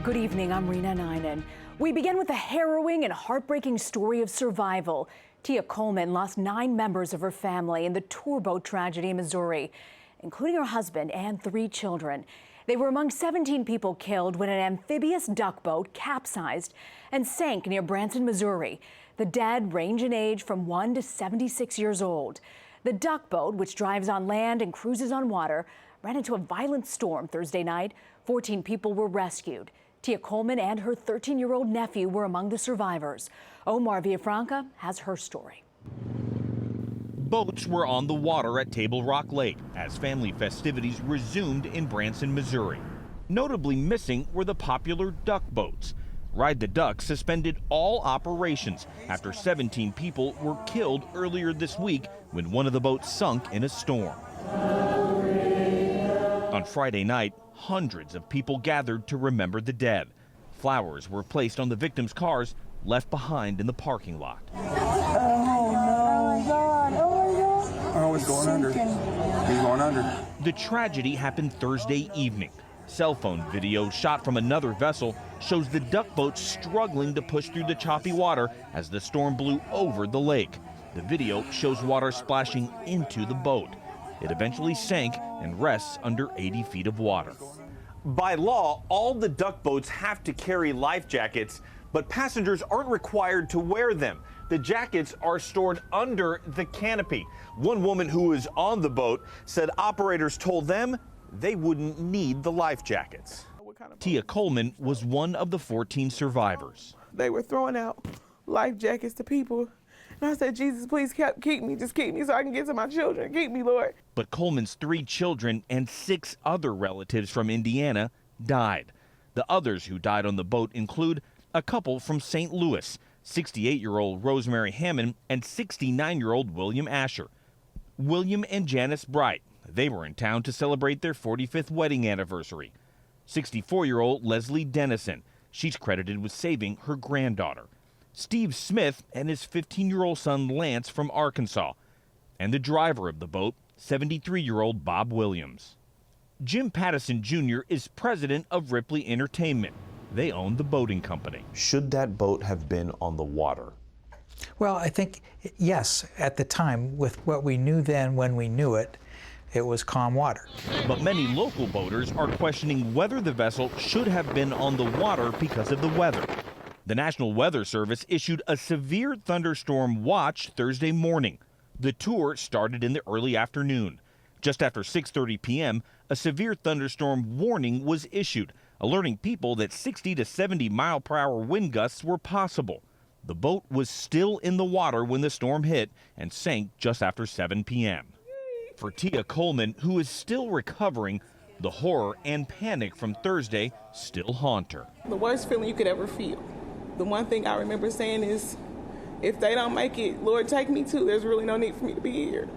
Good evening, I'm Rena Ninen. We begin with a harrowing and heartbreaking story of survival. Tia Coleman lost 9 members of her family in the tour boat tragedy in Missouri, including her husband and 3 children. They were among 17 people killed when an amphibious duck boat capsized and sank near Branson, Missouri. The dead range in age from 1 to 76 years old. The duck boat, which drives on land and cruises on water, ran into a violent storm Thursday night. 14 people were rescued. Tia Coleman and her 13-year-old nephew were among the survivors. Omar Villafranca has her story. Boats were on the water at Table Rock Lake as family festivities resumed in Branson, Missouri. Notably missing were the popular duck boats. Ride the Duck suspended all operations after 17 people were killed earlier this week when one of the boats sunk in a storm. On Friday night, hundreds of people gathered to remember the dead. Flowers were placed on the victims' cars left behind in the parking lot. Oh, no. God. Oh, my God. Oh, it's going under. He's going under. The tragedy happened Thursday evening. Cell phone video shot from another vessel shows the duck boat struggling to push through the choppy water as the storm blew over the lake. The video shows water splashing into the boat. It eventually sank and rests under 80 feet of water. By law, all the duck boats have to carry life jackets, but passengers aren't required to wear them. The jackets are stored under the canopy. One woman who was on the boat said operators told them they wouldn't need the life jackets. Tia Coleman was one of the 14 survivors. They were throwing out life jackets to people. And I said, Jesus, please keep me. Just keep me so I can get to my children. Keep me, Lord. But Coleman's 3 children and 6 other relatives from Indiana died. The others who died on the boat include a couple from St. Louis, 68-year-old Rosemary Hammond and 69-year-old William Asher. William and Janice Bright, they were in town to celebrate their 45th wedding anniversary. 64-year-old Leslie Dennison, she's credited with saving her granddaughter. Steve Smith and his 15-year-old son Lance from Arkansas, and the driver of the boat, 73-year-old Bob Williams. Jim Pattison Jr. is president of Ripley Entertainment. They own the boating company. Should that boat have been on the water? Well, I think, yes, at the time, with what we knew then when we knew it, it was calm water. But many local boaters are questioning whether the vessel should have been on the water because of the weather. The National Weather Service issued a severe thunderstorm watch Thursday morning. The tour started in the early afternoon. Just after 6:30 p.m., a severe thunderstorm warning was issued, alerting people that 60 to 70 mile-per-hour wind gusts were possible. The boat was still in the water when the storm hit and sank just after 7 p.m. For Tia Coleman, who is still recovering, the horror and panic from Thursday still haunt her. The worst feeling you could ever feel. The one thing I remember saying is, if they don't make it, Lord, take me too. There's really no need for me to be here.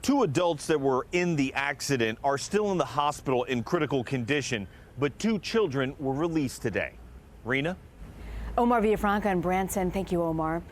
2 adults that were in the accident are still in the hospital in critical condition, but 2 children were released today. Rena? Omar Villafranca in Branson. Thank you, Omar.